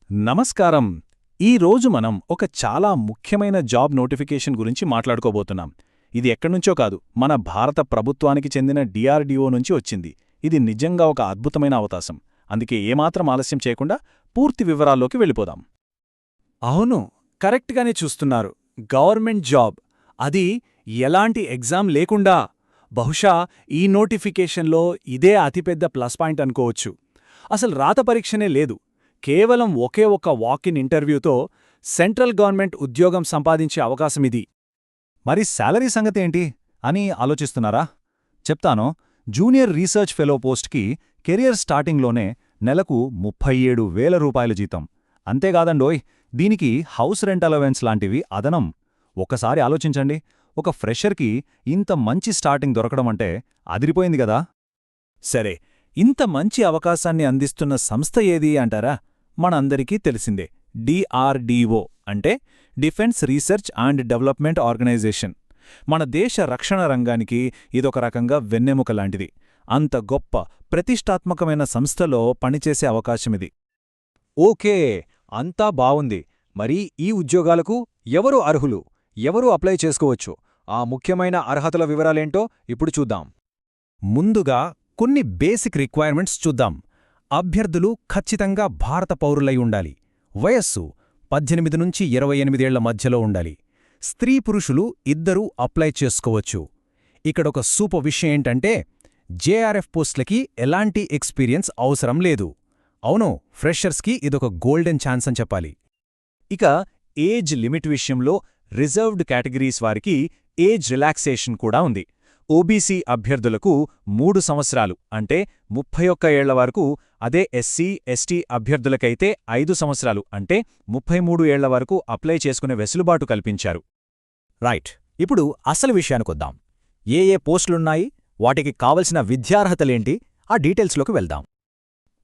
నమస్కారం. ఈరోజు మనం ఒక చాలా ముఖ్యమైన జాబ్ నోటిఫికేషన్ గురించి మాట్లాడుకోబోతున్నాం. ఇది ఎక్కడ్నుంచో కాదు, మన భారత ప్రభుత్వానికి చెందిన DRDO నుంచి వచ్చింది. ఇది నిజంగా ఒక అద్భుతమైన అవకాశం. అందుకే ఏమాత్రం ఆలస్యం చేయకుండా పూర్తి వివరాల్లోకి వెళ్ళిపోదాం. అవును, కరెక్ట్గానే చూస్తున్నారు. గవర్నమెంట్ జాబ్, అది ఎలాంటి ఎగ్జామ్ లేకుండా. బహుశా ఈ నోటిఫికేషన్లో ఇదే అతిపెద్ద ప్లస్ పాయింట్ అనుకోవచ్చు. అసలు రాత పరీక్షనే లేదు, కేవలం ఒకే ఒక్క వాక్-ఇన్ ఇంటర్వ్యూతో సెంట్రల్ గవర్నమెంట్ ఉద్యోగం సంపాదించే అవకాశమిది. మరి శాలరీ సంగతేంటి అని ఆలోచిస్తున్నారా? చెప్తాను. జూనియర్ రీసెర్చ్ ఫెలో పోస్ట్కి కెరియర్ స్టార్టింగ్లోనే నెలకు 37,000 రూపాయల జీతం. అంతేకాదండోయ్, దీనికి హౌస్ రెంట్ అలవెన్స్ లాంటివి అదనం. ఒక్కసారి ఆలోచించండి, ఒక ఫ్రెషర్కి ఇంత మంచి స్టార్టింగ్ దొరకడమంటే అదిరిపోయింది గదా. సరే, ఇంత మంచి అవకాశాన్ని అందిస్తున్న సంస్థ ఏది అంటారా? మనందరికీ తెలిసిందే, DRDO అంటే defence research and development organisation. మన దేశ రక్షణ రంగానికి ఇదొక రకంగా వెన్నెముక లాంటిది. అంత గొప్ప ప్రతిష్టాత్మకమైన సంస్థలో పనిచేసే అవకాశమిది. ఓకే, అంతా బావుంది. మరి ఈ ఉద్యోగాలకు ఎవరు అర్హులు, ఎవరు అప్లై చేసుకోవచ్చు? ఆ ముఖ్యమైన అర్హతల వివరాలేంటో ఇప్పుడు చూద్దాం. ముందుగా కొన్ని బేసిక్ రిక్వైర్మెంట్స్ చూద్దాం. అభ్యర్థులు ఖచ్చితంగా భారత పౌరులై ఉండాలి. వయస్సు 18 నుంచి 28 ఏళ్ల మధ్యలో ఉండాలి. స్త్రీ పురుషులు ఇద్దరూ అప్లై చేసుకోవచ్చు. ఇక్కడొక సూపర్ విషయం ఏంటంటే, JRF పోస్టులకి ఎలాంటి ఎక్స్పీరియన్స్ అవసరం లేదు. అవును, ఫ్రెషర్స్కి ఇదొక గోల్డెన్ ఛాన్స్ అని చెప్పాలి. ఇక ఏజ్ లిమిట్ విషయంలో రిజర్వ్డ్ కేటగిరీస్ వారికి ఏజ్ రిలాక్సేషన్ కూడా ఉంది. ఓబీసీ అభ్యర్థులకు 3 సంవత్సరాలు అంటే 31 ఏళ్ల వరకు, అదే SC, ST అభ్యర్థులకైతే 5 సంవత్సరాలు అంటే 33 ఏళ్ల వరకు అప్లై చేసుకునే వెసులుబాటు కల్పించారు. రైట్, ఇప్పుడు అసలు విషయానికొద్దాం. ఏ పోస్టులున్నాయి, వాటికి కావలసిన విద్యార్హతలేంటి, ఆ డీటెయిల్స్లోకి వెళ్దాం.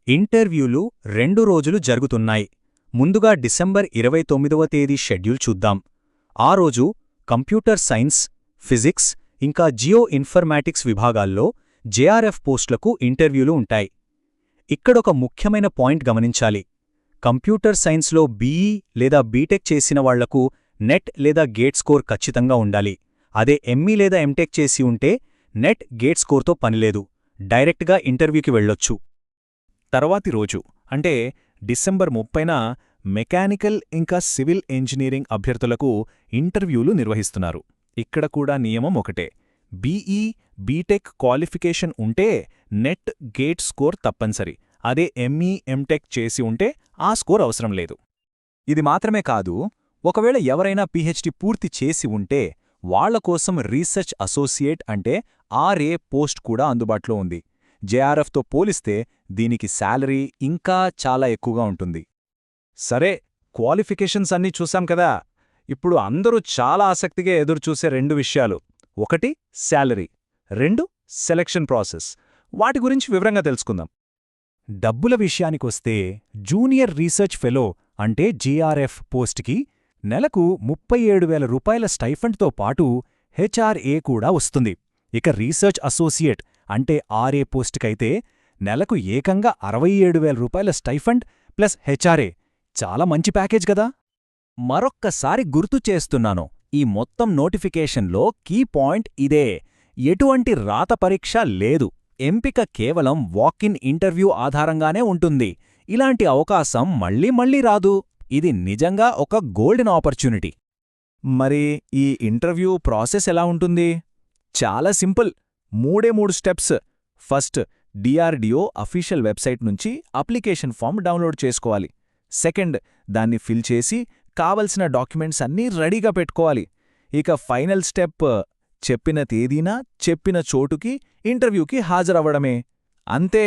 ఇంటర్వ్యూలు 2 రోజులు జరుగుతున్నాయి. ముందుగా డిసెంబర్ 29వ తేదీ షెడ్యూల్ చూద్దాం. ఆ రోజు కంప్యూటర్ సైన్స్, ఫిజిక్స్ ఇంకా జియో ఇన్ఫర్మాటిక్స్ విభాగాల్లో JRF పోస్టులకు ఇంటర్వ్యూలు ఉంటాయి. ఇక్కడొక ముఖ్యమైన పాయింట్ గమనించాలి. కంప్యూటర్ సైన్స్లో BE లేదా బీటెక్ చేసిన వాళ్లకు నెట్ లేదా గేట్ స్కోర్ ఖచ్చితంగా ఉండాలి. అదే ME లేదా MTech చేసి ఉంటే నెట్, గేట్ స్కోర్తో పనిలేదు, డైరెక్ట్గా ఇంటర్వ్యూకి వెళ్ళొచ్చు. తర్వాతి రోజు అంటే డిసెంబర్ 30న మెకానికల్ ఇంకా సివిల్ ఇంజనీరింగ్ అభ్యర్థులకు ఇంటర్వ్యూలు నిర్వహిస్తున్నారు. ఇక్కడ కూడా నియమం ఒకటే, BE, బీటెక్ క్వాలిఫికేషన్ ఉంటే నెట్, గేట్ స్కోర్ తప్పనిసరి. అదే ME, MTech చేసి ఉంటే ఆ స్కోర్ అవసరం లేదు. ఇది మాత్రమే కాదు, ఒకవేళ ఎవరైనా PhD పూర్తి చేసి ఉంటే వాళ్లకోసం రీసెర్చ్ అసోసియేట్ అంటే RA పోస్ట్ కూడా అందుబాటులో ఉంది. JRFతో పోలిస్తే దీనికి శాలరీ ఇంకా చాలా ఎక్కువగా ఉంటుంది. సరే, క్వాలిఫికేషన్స్ అన్నీ చూసాం కదా. ఇప్పుడు అందరూ చాలా ఆసక్తిగా ఎదురుచూసే 2 విషయాలు, ఒకటి శాలరీ, 2 సెలక్షన్ ప్రాసెస్. వాటి గురించి వివరంగా తెలుసుకుందాం. డబ్బుల విషయానికొస్తే జూనియర్ రీసెర్చ్ ఫెలో అంటే JRF పోస్ట్కి నెలకు 37,000 రూపాయల స్టైఫండ్తో పాటు HRA కూడా వస్తుంది. ఇక రీసెర్చ్ అసోసియేట్ అంటే RA పోస్ట్కైతే నెలకు ఏకంగా 67,000 రూపాయల స్టైఫండ్ ప్లస్ HRA. చాలా మంచి ప్యాకేజ్ కదా. మరొక్కసారి గుర్తు చేస్తున్నాను, ఈ మొత్తం నోటిఫికేషన్లో కీ పాయింట్ ఇదే. ఎటువంటి రాత పరీక్ష లేదు, ఎంపిక కేవలం వాక్-ఇన్ ఇంటర్వ్యూ ఆధారంగానే ఉంటుంది. ఇలాంటి అవకాశం మళ్ళీ మళ్ళీ రాదు. ఇది నిజంగా ఒక గోల్డెన్ ఆపర్చునిటీ. మరి ఈ ఇంటర్వ్యూ ప్రాసెస్ ఎలా ఉంటుంది? చాలా simple, 3 steps. First, DRDO official website నుంచి అప్లికేషన్ ఫామ్ డౌన్లోడ్ చేసుకోవాలి. సెకండ్, దాన్ని ఫిల్ చేసి కావలసిన డాక్యుమెంట్స్ అన్నీ రెడీగా పెట్టుకోవాలి. ఇక ఫైనల్ స్టెప్, చెప్పిన తేదీన, చెప్పిన చోటుకి ఇంటర్వ్యూకి హాజరవ్వడమే. అంతే.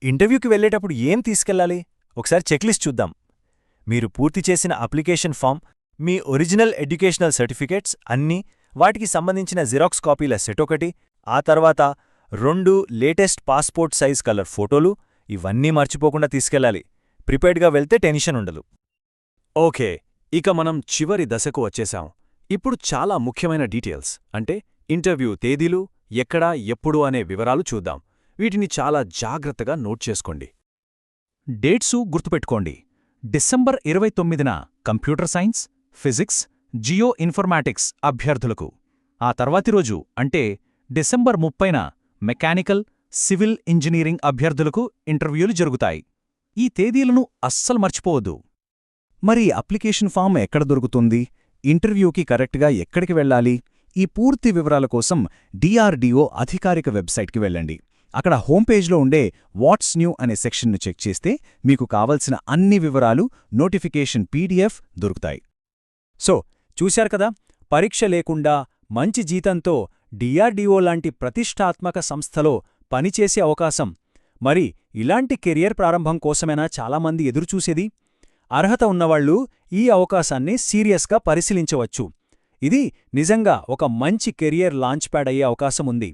ఇంటర్వ్యూకి వెళ్లేటప్పుడు ఏం తీసుకెళ్లాలి? ఒకసారి చెక్లిస్ట్ చూద్దాం. మీరు పూర్తి చేసిన అప్లికేషన్ ఫామ్, మీ ఒరిజినల్ ఎడ్యుకేషనల్ సర్టిఫికేట్స్ అన్నీ, వాటికి సంబంధించిన జిరాక్స్ కాపీల సెట్ ఒకటి, ఆ తర్వాత 2 లేటెస్ట్ పాస్పోర్ట్ సైజ్ కలర్ ఫోటోలు, ఇవన్నీ మర్చిపోకుండా తీసుకెళ్లాలి. ప్రిపేర్డ్గా వెళ్తే టెన్షన్ ఉండదు. ఓకే, ఇక మనం చివరి దశకు వచ్చేశాం. ఇప్పుడు చాలా ముఖ్యమైన డీటెయిల్స్ అంటే ఇంటర్వ్యూ తేదీలు, ఎక్కడ, ఎప్పుడు అనే వివరాలు చూద్దాం. వీటిని చాలా జాగ్రత్తగా నోట్ చేసుకోండి. డేట్సు గుర్తుపెట్టుకోండి. డిసెంబర్ 29న computer science, physics, geo informatics అభ్యర్థులకు. ఆ తర్వాతి రోజు అంటే డిసెంబర్ 30న మెకానికల్, సివిల్ ఇంజనీరింగ్ అభ్యర్థులకు ఇంటర్వ్యూలు జరుగుతాయి. ఈ తేదీలను అస్సలు మర్చిపోవద్దు. మరి అప్లికేషన్ ఫామ్ ఎక్కడ దొరుకుతుంది? ఇంటర్వ్యూకి కరెక్ట్గా ఎక్కడికి వెళ్ళాలి? ఈ పూర్తి వివరాల కోసం DRDO అధికారిక వెబ్సైట్కి వెళ్ళండి. అక్కడ హోమ్ పేజ్లో ఉండే వాట్స్ న్యూ అనే సెక్షన్ను చెక్ చేస్తే మీకు కావలసిన అన్ని వివరాలు, నోటిఫికేషన్ PDF దొరుకుతాయి. సో చూశారు కదా, పరీక్ష లేకుండా మంచి జీతంతో DRDO లాంటి ప్రతిష్టాత్మక సంస్థలో పనిచేసే అవకాశం. మరి ఇలాంటి కెరియర్ ప్రారంభం కోసమేనా చాలామంది ఎదురుచూసేది? అర్హత ఉన్నవాళ్లు ఈ అవకాశాన్ని సీరియస్గా పరిశీలించవచ్చు. ఇది నిజంగా ఒక మంచి కెరియర్ లాంచ్ ప్యాడ్ అయ్యే అవకాశం ఉంది.